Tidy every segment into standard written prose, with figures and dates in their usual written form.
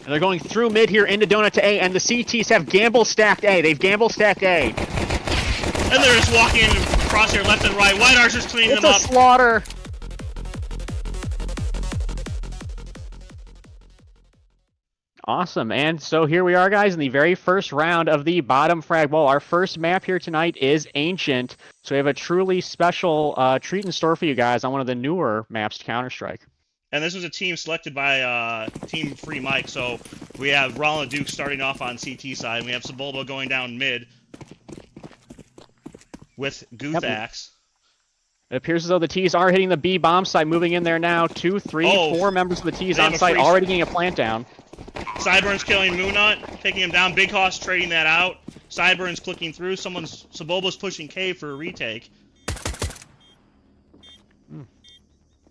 And they're going through mid here into donut to A, and the CTs have gamble stacked A. They've gamble stacked A. And they're just walking across here left and right. White Archer's cleaning them up. It's a slaughter. Awesome, and so here we are, guys, in the very first round of the bottom Frag Bowl. Our first map here tonight is Ancient, so we have a truly special treat in store for you guys on one of the newer maps to Counter-Strike. And this was a team selected by Team Free Mike, so we have Roland Duke starting off on CT side, and we have Sebulba going down mid with Guthax. It appears as though the T's are hitting the B bomb site, moving in there now. 2, 3, 4 members of the T's on site, already getting a plant down. Sideburns killing Moonut, taking him down. Big Hoss trading that out. Sideburns clicking through. Sebulba's pushing Cave for a retake.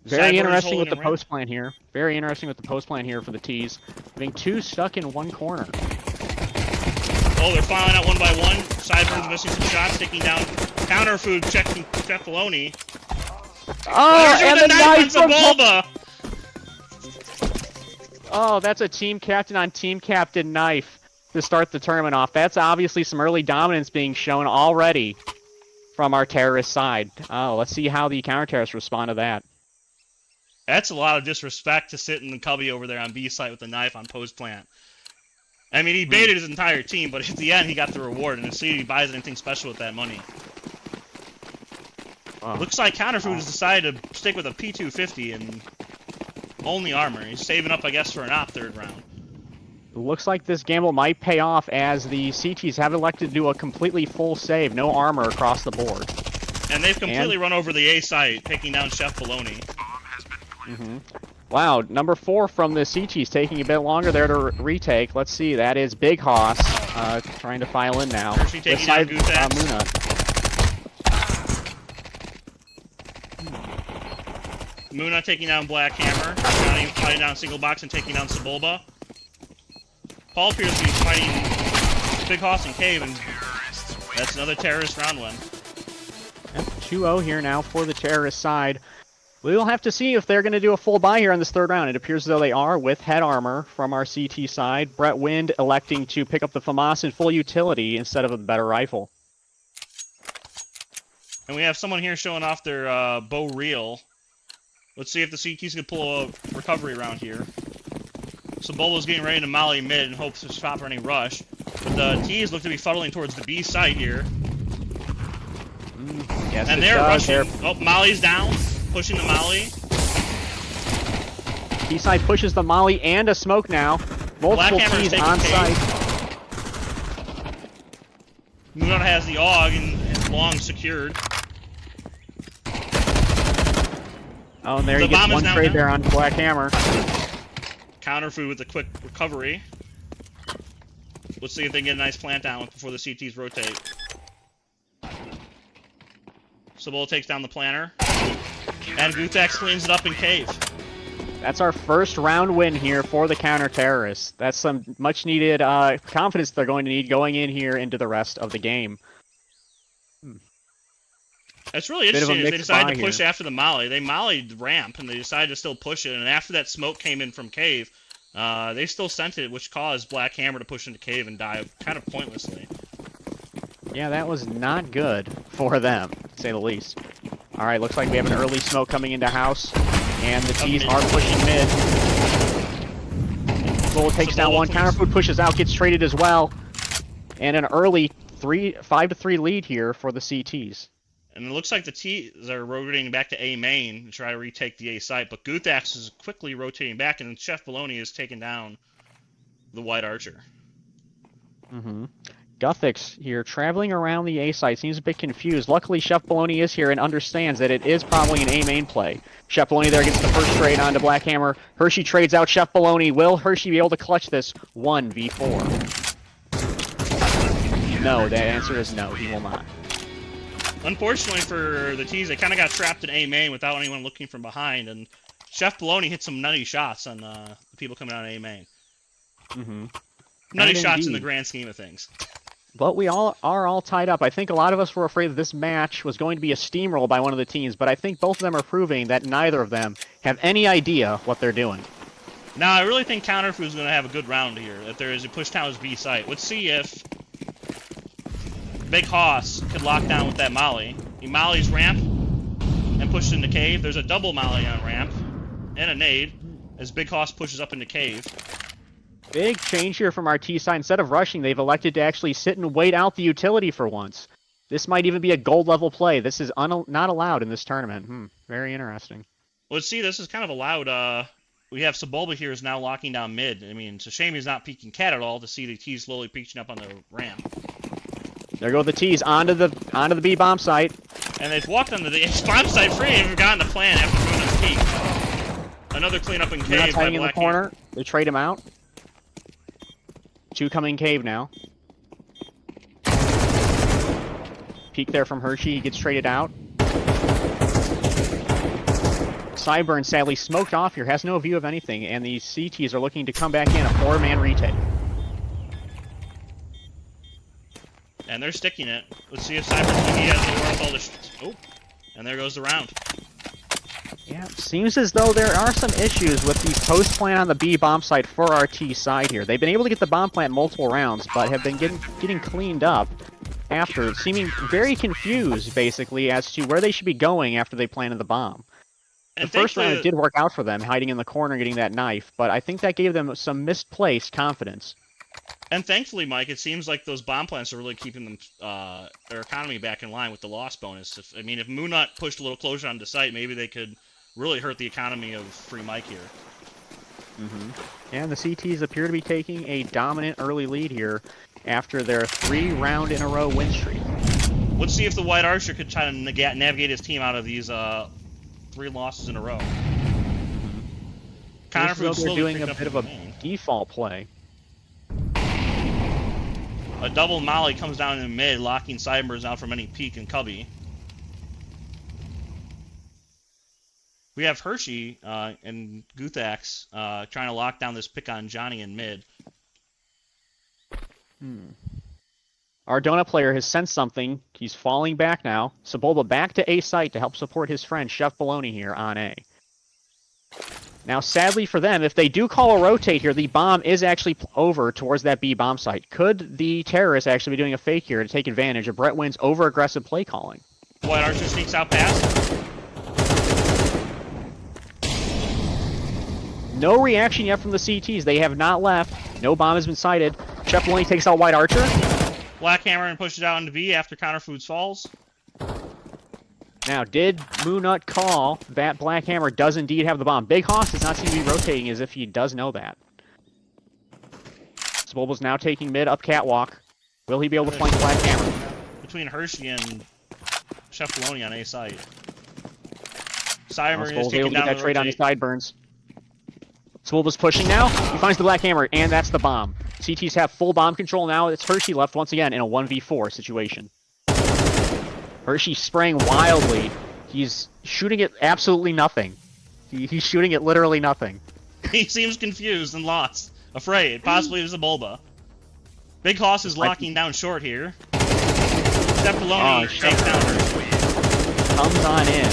Very interesting with the post plan here. Very interesting with the post plan here for the T's. Having 2 stuck in one corner. Oh, they're filing out one by one. Sideburns missing some shots, taking down Counter Food, checking Chef Filoni. Oh, and the knife from Sebulba! Oh, that's a team captain on team captain knife to start the tournament off. That's obviously some early dominance being shown already from our terrorist side. Oh, let's see how the counter-terrorists respond to that. That's a lot of disrespect to sit in the cubby over there on B site with a knife on post plant. I mean, he baited his entire team, but at the end he got the reward, and let's see if he buys anything special with that money. Oh. Looks like Counterfood has decided to stick with a P250 and only armor. He's saving up, I guess, for an op third round. Looks like this gamble might pay off as the CTs have elected to do a completely full save, no armor across the board. And they've completely run over the A site, taking down Chef Filoni. Wow, number 4 from the CTs taking a bit longer there to retake. Let's see, that is Big Hoss trying to file in now. Hershey taking down Guthax. Muna taking down Black Hammer, fighting down Single Box and taking down Sebulba. Paul appears to be fighting Big Hoss and Cave, and that's another terrorist round win. 2-0 here now for the terrorist side. We'll have to see if they're going to do a full buy here on this third round. It appears as though they are, with head armor from our CT side. Brett Wind electing to pick up the FAMAS in full utility instead of a better rifle. And we have someone here showing off their bow reel. Let's see if the CTs can pull a recovery round here. Sebulba's getting ready to molly mid in hopes to stop any rush. But the T's look to be fuddling towards the B site here. Yes, and they're rushing. Oh, Molly's down. Pushing the molly. B side pushes the molly and a smoke now. Multiple T's on site. Moonut has the AUG and long secured. Oh, and there he gets one trade there on Black Hammer. Counterfood with a quick recovery. Let's see if they can get a nice plant down before the CTs rotate. Sebulba takes down the planter. And Guthax cleans it up in Cave. That's our first round win here for the counter-terrorists. That's some much-needed confidence they're going to need going in here into the rest of the game. That's really interesting. They decided to push after the molly. They mollied the ramp, and they decided to still push it. And after that smoke came in from Cave, they still sent it, which caused Black Hammer to push into Cave and die kind of pointlessly. Yeah, that was not good for them, to say the least. All right, looks like we have an early smoke coming into house, and the T's are pushing mid. Bull takes down one, Counterfood pushes out, gets traded as well, and an early 5-3 lead here for the CTs. And it looks like the T's are rotating back to A main to try to retake the A site, but Guthax is quickly rotating back, and Chef Filoni has taken down the White Archer. Guthix here, traveling around the A site, seems a bit confused. Luckily, Chef Filoni is here and understands that it is probably an A main play. Chef Filoni there gets the first trade onto Black Hammer. Hershey trades out Chef Filoni. Will Hershey be able to clutch this 1v4? No, the answer is no, he will not. Unfortunately for the T's, they kind of got trapped in A main without anyone looking from behind, and Chef Filoni hit some nutty shots on the people coming out of A main. Nutty shots in the grand scheme of things. But we are all tied up. I think a lot of us were afraid that this match was going to be a steamroll by one of the teams, but I think both of them are proving that neither of them have any idea what they're doing. Now, I really think Counterfood's going to have a good round here. If there is a push down his B site. Let's see if Big Hoss could lock down with that molly. He mollies ramp and pushes into cave. There's a double molly on ramp and a nade as Big Hoss pushes up into cave. Big change here from our T side. Instead of rushing, they've elected to actually sit and wait out the utility for once. This might even be a gold level play. This is not allowed in this tournament. Very interesting. Let's see, this is kind of allowed. We have Sebulba here is now locking down mid. I mean, it's a shame he's not peeking cat at all to see the T slowly peeking up on the ramp. There go the T's onto the B bomb site. And they've walked onto the bomb site free and forgotten the plan after doing this peek. Another cleanup in cave. Hiding in the corner. They trade him out. 2 coming cave now. Peek there from Hershey. He gets traded out. Sideburn sadly smoked off here, has no view of anything, and the CTs are looking to come back in a 4-man retake. And they're sticking it. Let's see if Sideburn has the wherewithal to... Oh, and there goes the round. Yeah, seems as though there are some issues with the post plant on the B bomb site for our T side here. They've been able to get the bomb plant multiple rounds, but have been getting cleaned up after, seeming very confused, basically, as to where they should be going after they planted the bomb. The first round it did work out for them, hiding in the corner getting that knife, but I think that gave them some misplaced confidence. And thankfully, Mike, it seems like those bomb plants are really keeping them their economy back in line with the loss bonus. If Moonut pushed a little closer onto site, maybe they could really hurt the economy of Free Mike here. And the CTs appear to be taking a dominant early lead here after their 3-round-in-a-row win streak. Let's see if the White Archer could try to navigate his team out of these 3 losses in a row. Counterfood's doing a bit of a default play. A double molly comes down in mid, locking Sideburns out from any peek and cubby. We have Hershey and Guthax trying to lock down this pick on Johnny in mid. Our donut player has sensed something. He's falling back now. Sebulba back to A site to help support his friend Chef Baloney here on A. Now, sadly for them, if they do call a rotate here, the bomb is actually over towards that B bomb site. Could the terrorists actually be doing a fake here to take advantage of Brett Wynn's over-aggressive play calling? White Archer sneaks out past. No reaction yet from the CTs. They have not left. No bomb has been sighted. Chef Baloney takes out White Archer. Black Hammer and pushes out into B after Counterfoods falls. Now, did Moonut call that Black Hammer does indeed have the bomb? Big Hoss does not seem to be rotating as if he does know that. Sebulba's now taking mid up catwalk. Will he be able to flank Black Hammer? Between Hershey and Chef Baloney on A site. Sideburn is taking down that trade on the sideburns. Sebulba's pushing now. He finds the Black Hammer, and that's the bomb. CTs have full bomb control now. It's Hershey left once again in a 1v4 situation. Hershey spraying wildly. He's shooting at absolutely nothing. He's shooting at literally nothing. He seems confused and lost. Afraid. Possibly it's a Bulba. Big Hoss is locking down short here. Stepaloni takes down Hershey. Comes on in.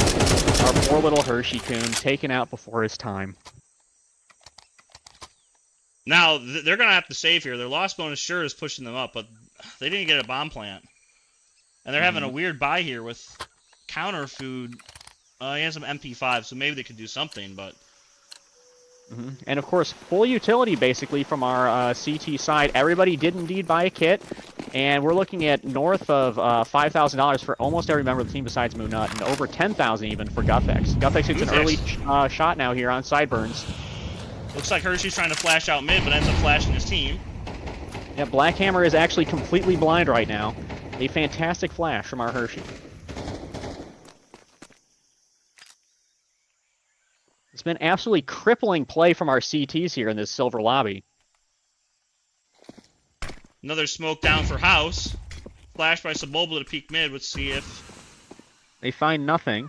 Our poor little Hershey coon taken out before his time. Now, they're going to have to save here. Their loss bonus sure is pushing them up, but they didn't get a bomb plant. And they're having a weird buy here with counter food. He has some MP5, so maybe they could do something, but... And, of course, full utility, basically, from our CT side. Everybody did indeed buy a kit, and we're looking at north of $5,000 for almost every member of the team besides Moonut, and over $10,000 even for Guthax. Guthax gets an early shot now here on Sideburns. Looks like Hershey's trying to flash out mid, but ends up flashing his team. Yeah, Black Hammer is actually completely blind right now. A fantastic flash from our Hershey. It's been absolutely crippling play from our CTs here in this silver lobby. Another smoke down for House. Flash by Sebulba to peek mid. Let's see if... They find nothing.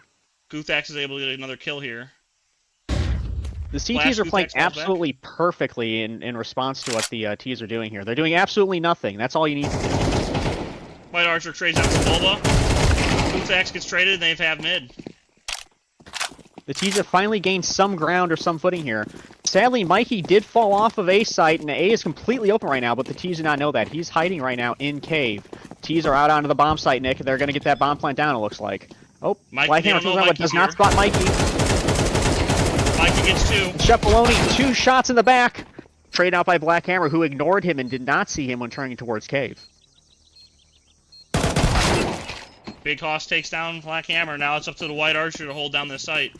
Guthax is able to get another kill here. The CTs are playing absolutely perfectly in response to what the Ts are doing here. They're doing absolutely nothing. That's all you need to do. White Archer trades out Sebulba. Guthax gets traded, and they've have mid. The Ts have finally gained some ground or some footing here. Sadly, Mikey did fall off of A site, and A is completely open right now, but the T's do not know that. He's hiding right now in cave. T's are out onto the bomb site, Nick. They're going to get that bomb plant down, it looks like. Oh, Black Hammer turns around, but does not spot Mikey. Mikey gets 2. Chef Bologna, 2 shots in the back. Trade out by Black Hammer, who ignored him and did not see him when turning towards cave. Big Hoss takes down Black Hammer. Now it's up to the White Archer to hold down this site.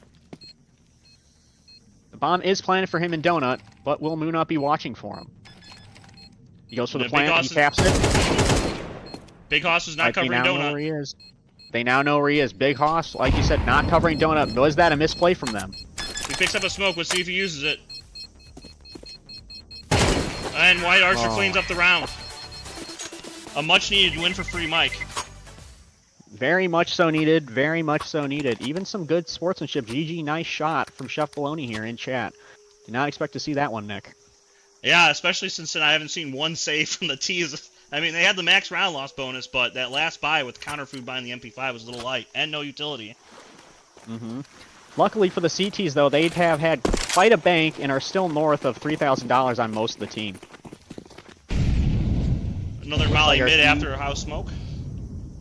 The bomb is planted for him in Donut, but will Moon not be watching for him? He goes for the plant and he taps it. Big Hoss is not covering Donut. Know where he is. They now know where he is. Big Hoss, like you said, not covering Donut. Was that a misplay from them? He picks up a smoke. Let's see if he uses it. And White Archer cleans up the round. A much-needed win for Free Mike. Very much so needed. Very much so needed. Even some good sportsmanship. GG, nice shot from Chef Bologna here in chat. Did not expect to see that one, Nick. Yeah, especially since I haven't seen one save from the T's. I mean, they had the max round loss bonus, but that last buy with counter food buying the MP5 was a little light, and no utility. Luckily for the CTs, though, they have had quite a bank and are still north of $3,000 on most of the team. Another Molly mid after a house smoke.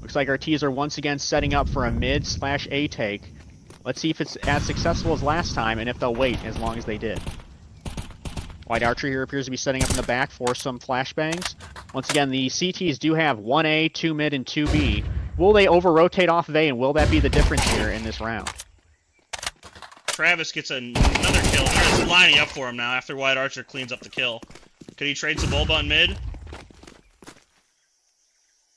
Looks like our T's are once again setting up for a mid/A take. Let's see if it's as successful as last time, and if they'll wait as long as they did. White Archer here appears to be setting up in the back for some flashbangs. Once again, the CTs do have 1A, 2 mid, and 2B. Will they over-rotate off of A, and will that be the difference here in this round? Travis gets another kill. They're just lining up for him now after White Archer cleans up the kill. Could he trade Sebulba in mid?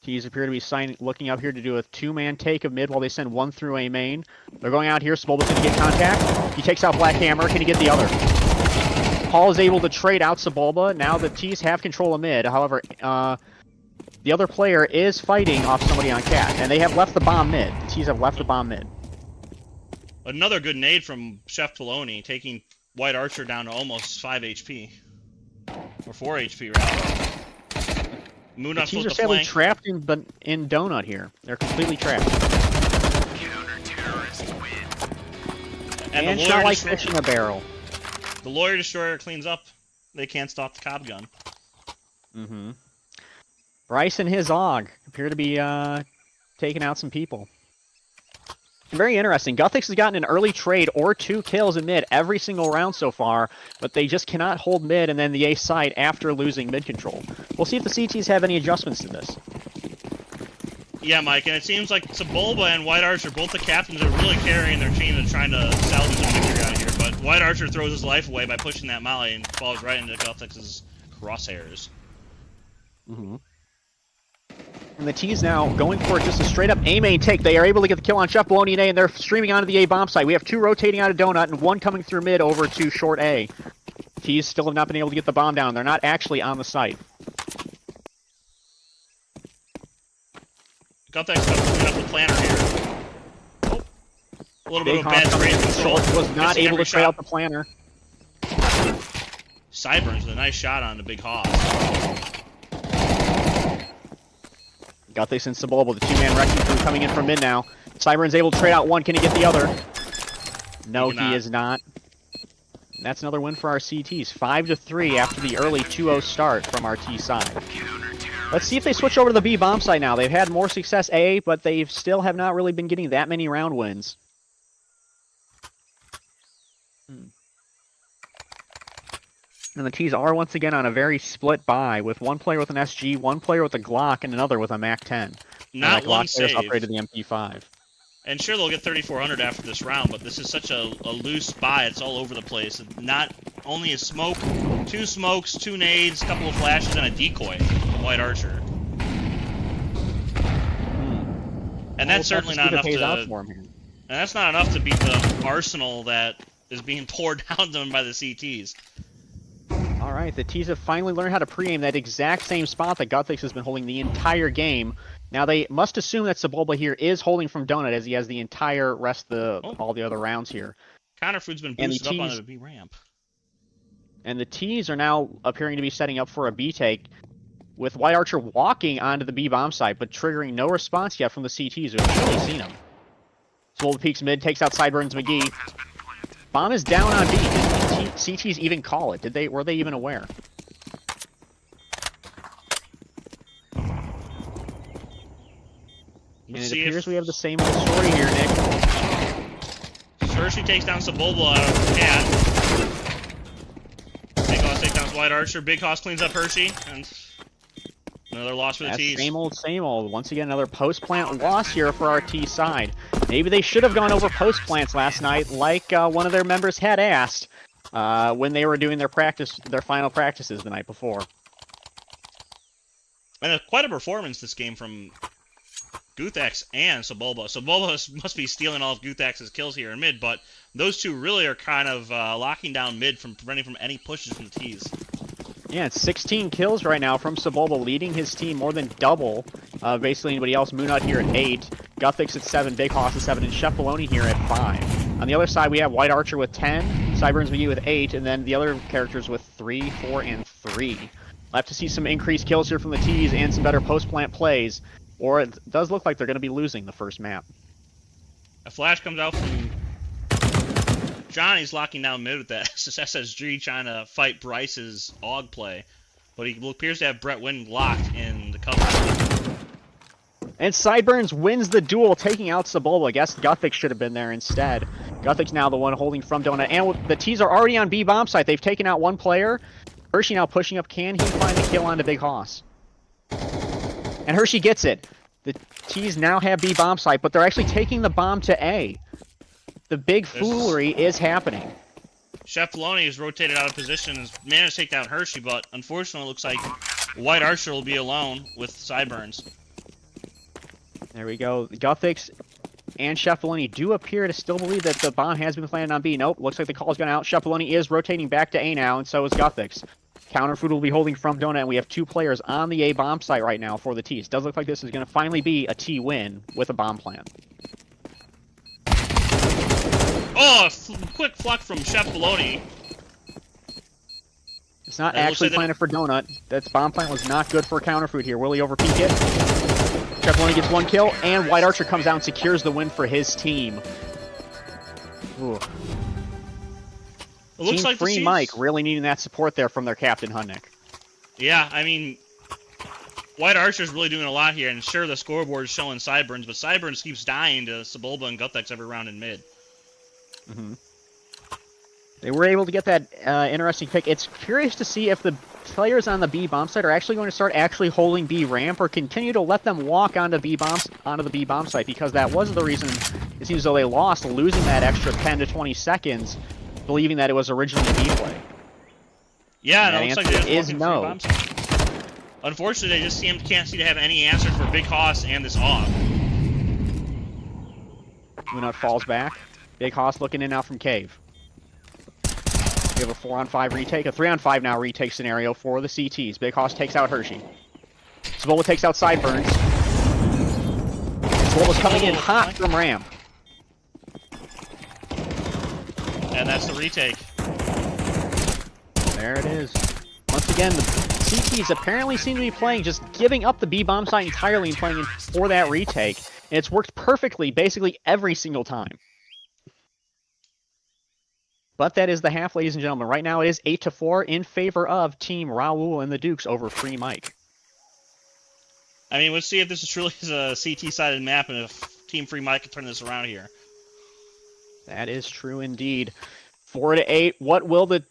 T's appear to be looking up here to do a 2-man take of mid while they send 1 through A main. They're going out here. Sebulba's going to get contact. He takes out Black Hammer. Can he get the other? Paul is able to trade out Sebulba. Now the T's have control of mid. However, the other player is fighting off somebody on Cat, and they have left the bomb mid. The T's have left the bomb mid. Another good nade from Chef Bologna, taking White Archer down to almost 5 HP. Or 4 HP, rather. Moon the T's are sadly trapped in Donut here. They're completely trapped. And shot like fish in a barrel. The Lawyer Destroyer cleans up. They can't stop the Cobb gun. Bryce and his Og appear to be taking out some people. Very interesting. Guthix has gotten an early trade or 2 kills in mid every single round so far, but they just cannot hold mid and then the A side after losing mid control. We'll see if the CTs have any adjustments to this. Yeah, Mike, and it seems like Sebulba and White Archer, both the captains, are really carrying their team and trying to salvage a victory out here, but White Archer throws his life away by pushing that molly and falls right into Guthix's crosshairs. And the T's now going for just a straight-up A-main take. They are able to get the kill on Chef Bologna and A, and they're streaming onto the A bomb site. We have 2 rotating out of Donut and 1 coming through mid over to short A. T's still have not been able to get the bomb down. They're not actually on the site. Guthix cleaning up the planner here. Oh. A little bit of bad trade control. Was not able to trade out the planner. Sideburns with a nice shot on the Big Hoss. Guthix and Sebulba, the 2-man wrecking crew coming in from mid now. Cybern's able to trade out 1. Can he get the other? No, he is not. And that's another win for our CTs. 5-3 after the early 2-0 start from our T side. Let's see if they switch over to the B bomb site now. They've had more success A, but they still have not really been getting that many round wins. And the T's are once again on a very split buy, with 1 player with an SG, 1 player with a Glock, and another with a MAC-10. Not one save. Upgraded the MP5. And sure, they'll get 3,400 after this round, but this is such a loose buy. It's all over the place. Not only a smoke, 2 smokes, 2 nades, a couple of flashes, and a decoy from White Archer. And that's certainly not enough to. And that's not enough to beat the arsenal that is being poured down them by the CTs. All right, the T's have finally learned how to pre-aim that exact same spot that Guthix has been holding the entire game. Now they must assume that Sebulba here is holding from Donut, as he has the entire rest of all the other rounds here. Counterfood's been boosted up on the B ramp. And the T's are now appearing to be setting up for a B take, with White Archer walking onto the B bomb site, but triggering no response yet from the CTs, who have surely seen him. Sebulba peeks mid, takes out Sideburns McGee. Bomb is down on B. CTs even call it? Were they even aware? And it appears we have the same old story here, Nick. Hershey takes down Saboba out of Cat. Big Hoss takes down White Archer. Big Hoss cleans up Hershey. And another loss for the T's. Same old, same old. Once again, another post-plant loss here for our T side. Maybe they should have gone over post-plants last night, like one of their members had asked when they were doing their final practices the night before. And quite a performance this game from Guthax and Saboba. Saboba must be stealing all of Guthax's kills here in mid, but those two really are kind of locking down mid from preventing from any pushes from the T's. Yeah, it's 16 kills right now from Saboba, leading his team more than double basically anybody else. Moonut here at 8, Guthax at 7, Big Hoss at 7, and Chef Baloney here at 5. On the other side, we have White Archer with 10, Cyburns McGee with 8, and then the other characters with 3, 4, and 3. We'll have to see some increased kills here from the T's and some better post-plant plays, or it does look like they're going to be losing the first map. A flash comes out from Johnny's locking down mid with that SSG trying to fight Bryce's AUG play, but he appears to have Brett Wynn locked in the cover. And Sideburns wins the duel, taking out Saboba. I guess Guthax should have been there instead. Guthax now the one holding from Donut, and the T's are already on B bomb site. They've taken out one player. Hershey now pushing up. Can he find a kill onto Big Hoss? And Hershey gets it. The T's now have B bomb site, but they're actually taking the bomb to A. The big foolery is happening. Chef Filoni is rotated out of position and has managed to take down Hershey, but unfortunately it looks like White Archer will be alone with Sideburns. There we go. Guthax and Chef Filoni do appear to still believe that the bomb has been planted on B. Nope, looks like the call's gone out. Chef Filoni is rotating back to A now, and so is Guthax. Counterfood will be holding from Donut, and we have 2 players on the A bomb site right now for the T's. Does look like this is going to finally be a T win with a bomb plant. Oh, quick fluck from Chef Filoni. It's not actually planted for Donut. That bomb plant was not good for Counterfood here. Will he overpeak it? Chef Filoni gets 1 kill, and White Archer comes out and secures the win for his team. Ooh. It looks Team like Free Mike really needing that support there from their captain, Hudnick. Yeah, I mean, White Archer's really doing a lot here, and sure, the scoreboard is showing Sideburns, but Sideburns keeps dying to Saboba and Guthax every round in mid. Mm-hmm. They were able to get that interesting pick. It's curious to see if the players on the B bomb site are actually going to start holding B ramp, or continue to let them walk onto the B bomb site, because that was the reason it seems as though they lost, losing that extra 10 to 20 seconds, believing that it was originally a B play. Yeah, and it looks like they just no. bomb site. Unfortunately, they just can't seem to have any answer for Big Hoss and this AUG. Moonut falls back. Big Hoss looking in now from Cave. We have a 4-on-5 retake, a 3-on-5 now retake scenario for the CTs. Big Hoss takes out Hershey. Sabola takes out Sideburns. Sabola's coming in hot from ramp. And that's the retake. There it is. Once again, the CTs apparently seem to be playing, just giving up the B bomb site entirely and playing for that retake. And it's worked perfectly basically every single time. But that is the half, ladies and gentlemen. Right now it is 8-4 in favor of Team Raul and the Dukes over Free Mike. I mean, let's see if this is truly a CT-sided map and if Team Free Mike can turn this around here. That is true indeed. 4-8. What will the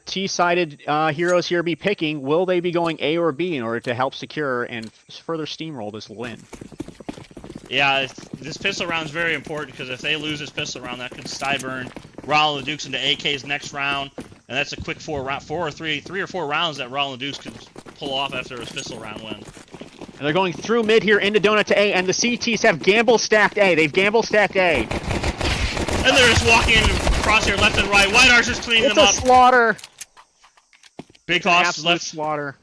T-sided heroes here be picking? Will they be going A or B in order to help secure and further steamroll this win? Yeah, this pistol round is very important, because if they lose this pistol round, that could Styburn Raul and the Dukes into AK's next round, and that's a quick 3 or 4 rounds that Raul and the Dukes could pull off after a pistol round win. And they're going through mid here into Donut to A, and the CTs have gamble stacked A. They've gamble stacked A. And they're just walking across here left and right. White Archer's cleaning them up. It's a slaughter. Big Hoss left. Slaughter.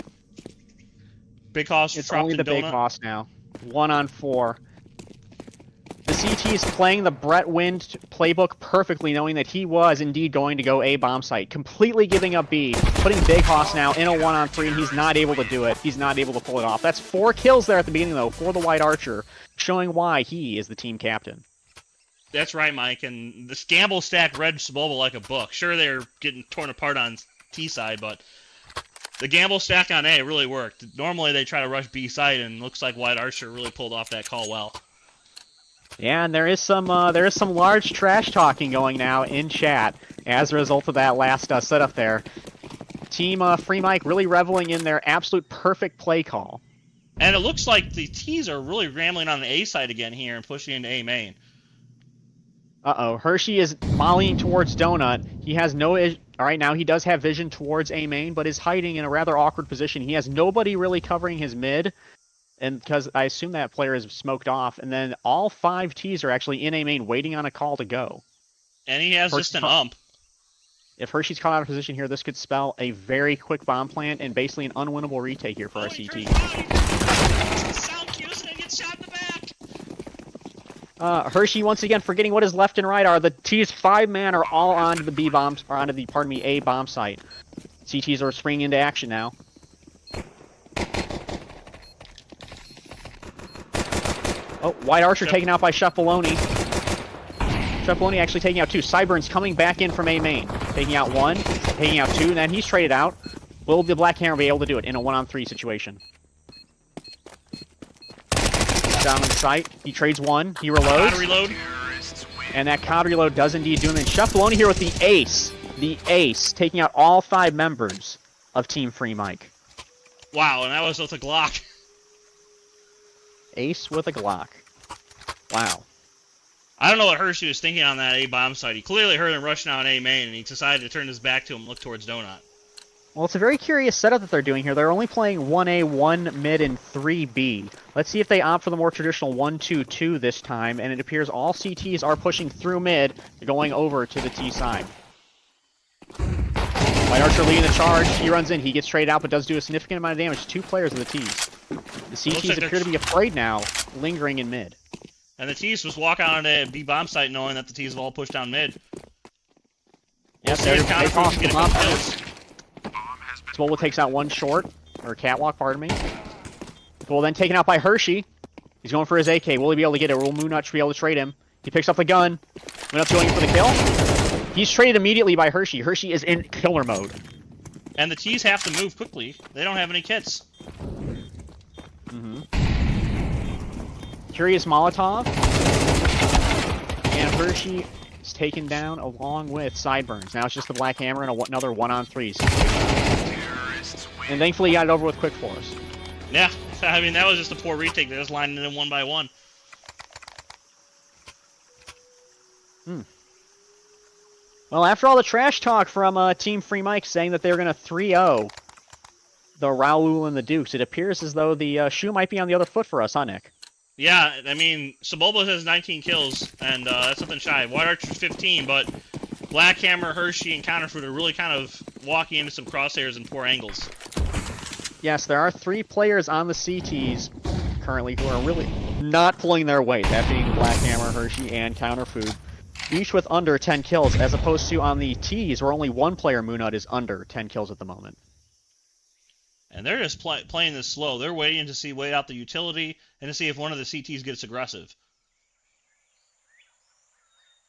Big Hoss It's dropped only the in Donut. Big Hoss now. 1-on-4. The CT's playing the Brett Wind playbook perfectly, knowing that he was indeed going to go A bomb site, completely giving up B, putting Big Hoss now in a 1-on-3, and he's not able to do it. He's not able to pull it off. That's 4 kills there at the beginning, though, for the White Archer, showing why he is the team captain. That's right, Mike. And this gamble stack read Sobolo like a book. Sure, they're getting torn apart on T side, but the gamble stack on A really worked. Normally they try to rush B side, and looks like White Archer really pulled off that call well. Yeah, and there is some large trash talking going now in chat as a result of that last setup there. Team Free Mike really reveling in their absolute perfect play call. And it looks like the T's are really rambling on the A side again here and pushing into A main. Uh-oh, Hershey is volleying towards Donut. He has no... Alright, now he does have vision towards A main, but is hiding in a rather awkward position. He has nobody really covering his mid, and because I assume that player is smoked off, and then all 5 T's are actually in A main waiting on a call to go. And he has just an ump. If Hershey's caught out of position here, this could spell a very quick bomb plant and basically an unwinnable retake here for our CT. Hershey once again forgetting what is left and right are. The T's 5-man are all onto the B bombs, or onto the, pardon me, A bomb site. CTs are springing into action now. Oh, White Archer taken out by Chef Baloney. Chef Baloney actually taking out 2. Sideburns coming back in from A main. Taking out 1, taking out 2, and then he's traded out. Will the Black Hammer be able to do it in a 1-on-3 situation? Down in sight. He trades 1. He reloads. Counter reload. And that counter reload does indeed do him in. Chef Baloney here with the ace. The ace, taking out all 5 members of Team Free Mike. Wow, and that was with a Glock. Ace with a Glock. Wow. I don't know what Hershey was thinking on that A bomb site. He clearly heard him rushing out A main, and he decided to turn his back to him and look towards Donut. Well, it's a very curious setup that they're doing here. They're only playing 1A, 1 mid, and 3B. Let's see if they opt for the more traditional 1-2-2 this time, and it appears all CTs are pushing through mid, going over to the T side. White Archer leading the charge. He runs in. He gets traded out, but does do a significant amount of damage to 2 players of the T's. The CTs like appear to be afraid now, lingering in mid. And the T's just walk out on a B bomb site knowing that the T's have all pushed down mid. Yes, they toss the bomb. Swole takes out 1 short, or catwalk, pardon me. Swole then taken out by Hershey. He's going for his AK. Will he be able to get it? Will Moonutch be able to trade him? He picks up the gun. Moonutch going for the kill. He's traded immediately by Hershey. Hershey is in killer mode. And the T's have to move quickly. They don't have any kits. Curious Molotov. And Hershey is taken down along with Sideburns. Now it's just the Black Hammer and another 1-on-3 situation. And thankfully he got it over with quick for us. Yeah, I mean, that was just a poor retake. They just lined it in 1 by 1. Well, after all the trash talk from Team Free Mike saying that they're going to 3-0 the Raul and the Dukes, it appears as though the shoe might be on the other foot for us, huh, Nick? Yeah, I mean, Sobolo has 19 kills, and that's something shy. White Archer's 15, but Black Hammer, Hershey, and Counterfeit are really kind of walking into some crosshairs and poor angles. Yes, there are 3 players on the CTs currently who are really not pulling their weight, that being Black Hammer, Hershey, and Counterfood, each with under 10 kills, as opposed to on the Ts, where only 1 player, Moonut, is under 10 kills at the moment. And they're just playing this slow. They're waiting to wait out the utility and to see if one of the CTs gets aggressive.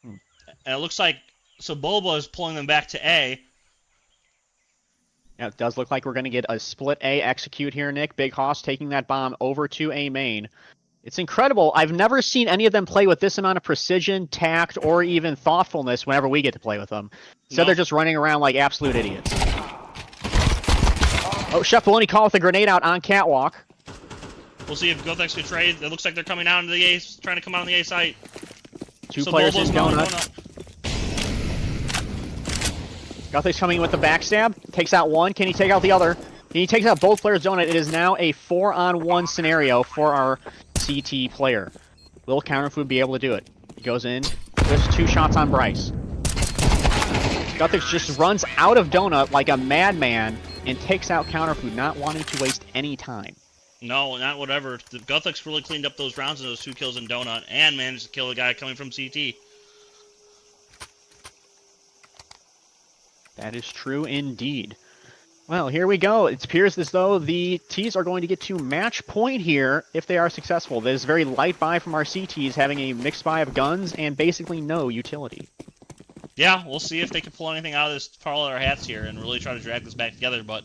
And it looks like Sobolo is pulling them back to A. Yeah, it does look like we're going to get a split A execute here, Nick. Big Hoss taking that bomb over to A main. It's incredible. I've never seen any of them play with this amount of precision, tact, or even thoughtfulness whenever we get to play with them. So they're just running around like absolute idiots. Oh, Chef Baloney caught with a grenade out on catwalk. We'll see if Gothex can trade. It looks like they're coming out into the A, trying to come out on the A site. 2 players is going up. Donut. Gothic's coming in with the backstab. Takes out 1. Can he take out the other? He takes out both players' Donut. It is now a 4-on-1 scenario for our CT player. Will Counterfood be able to do it? He goes in. There's 2 shots on Bryce. Gothix just runs out of Donut like a madman and takes out Counterfood, not wanting to waste any time. No, not whatever. The Gothix really cleaned up those rounds and those 2 kills in Donut and managed to kill the guy coming from CT. That is true indeed. Well, here we go. It appears as though the T's are going to get to match point here if they are successful. That is a very light buy from our CTs, having a mixed buy of guns and basically no utility. Yeah, we'll see if they can pull anything out of this fall of their hats here and really try to drag this back together. But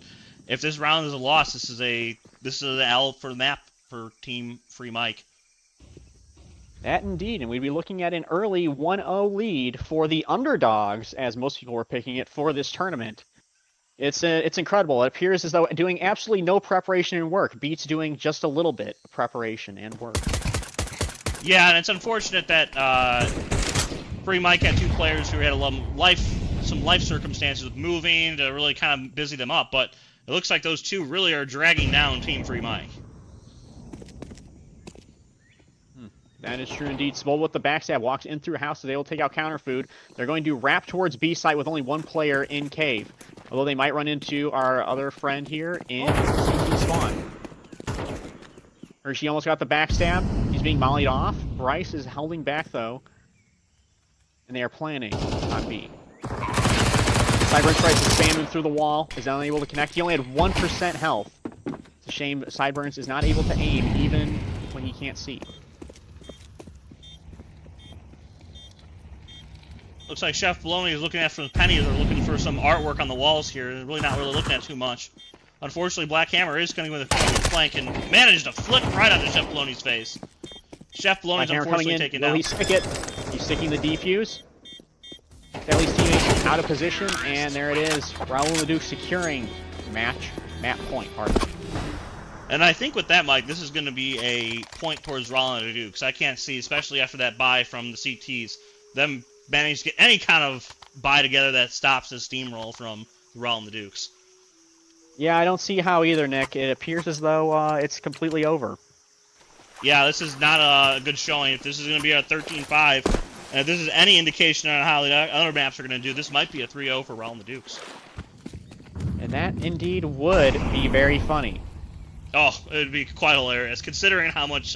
if this round is a loss, this is an L for the map for Team Free Mike. That indeed, and we'd be looking at an early 1-0 lead for the underdogs, as most people were picking it for this tournament. It's incredible. It appears as though doing absolutely no preparation and work beats doing just a little bit of preparation and work. Yeah, and it's unfortunate that Free Mike had two players who had some life circumstances with moving to really kind of busy them up, but it looks like those two really are dragging down Team Free Mike. That is true indeed. Swole with the backstab walks in through house, so they will take out counter food. They're going to wrap towards B site with only one player in cave. Although they might run into our other friend here in CT spawn. Hershey almost got the backstab. He's being mollied off. Bryce is holding back though. And they are planning on B. Sideburns tries to spam him through the wall. Is unable to connect. He only had 1% health. It's a shame Sideburns is not able to aim even when he can't see. Looks like Chef Bologna is looking at some pennies or looking for some artwork on the walls here. Really not really looking at too much. Unfortunately, Black Hammer is going to go with a flank and managed to flip right onto Chef Bologna's face. Chef Bologna's unfortunately taken down. Will he stick it? He's sticking the defuse. Kelly's teammates out of position, and there it is. Raul Leduc securing map point. Pardon. And I think with that, Mike, this is going to be a point towards Raul Leduc, because I can't see, especially after that buy from the CTs, them manage to get any kind of buy together that stops the steamroll from Raul and the Dukes. Yeah, I don't see how either, Nick. It appears as though it's completely over. Yeah, this is not a good showing. If this is going to be a 13-5, and if this is any indication on how the other maps are going to do, this might be a 3-0 for Raul and the Dukes. And that indeed would be very funny. Oh, it would be quite hilarious, considering how much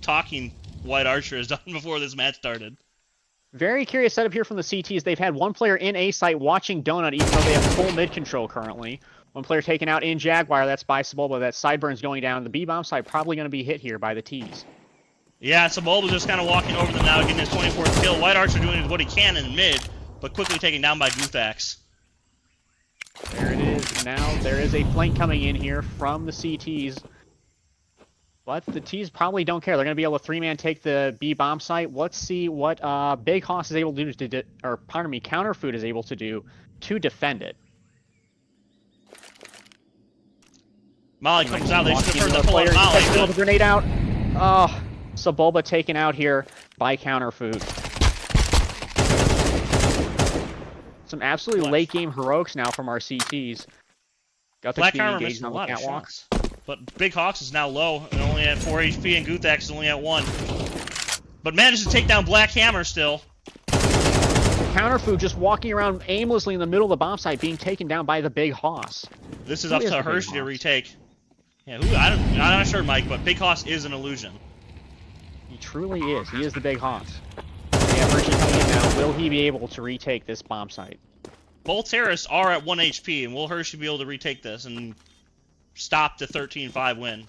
talking White Archer has done before this match started. Very curious setup here from the CTs. They've had one player in A site watching Donut, even though they have full mid control currently. One player taken out in Jaguar. That's by Sebulba. That Sideburns going down. The B-bomb side probably going to be hit here by the Ts. Yeah, Sebulba's just kind of walking over them now, getting his 24th kill. White Archer doing what he can in mid, but quickly taken down by Guthax. There it is. Now there is a flank coming in here from the CTs. But the T's probably don't care. They're going to be able to three-man take the B-bomb site. Let's see what Big Hoss is able to do, Counterfood is able to do to defend it. Molly comes out. They should have heard the pull out Molly. But... the grenade out. Oh, Sebulba taken out here by Counterfood. Some absolutely late-game heroics now from our CTs. Got Black Armor missing a lot of shots. But Big Hawks is now low and only at 4 HP, and Guthax is only at 1. But manages to take down Black Hammer still. Counterfood just walking around aimlessly in the middle of the bomb site, being taken down by the Big Hoss. This is up to Hershey to retake. Yeah, I'm not sure, Mike, but Big Hoss is an illusion. He truly is. He is the Big Hoss. Yeah, Hershey coming in now. Will he be able to retake this bomb site? Both terrorists are at 1 HP, and will Hershey be able to retake this and stop the 13-5 win?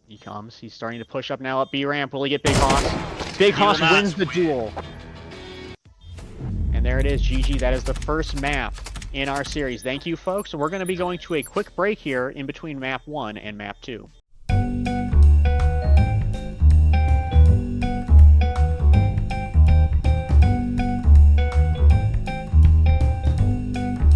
He comes. He's starting to push up now up B ramp. Will he get Big Hoss? Big Hoss wins the duel. And there it is, GG. That is the first map in our series. Thank you, folks. We're going to be going to a quick break here in between map 1 and map 2.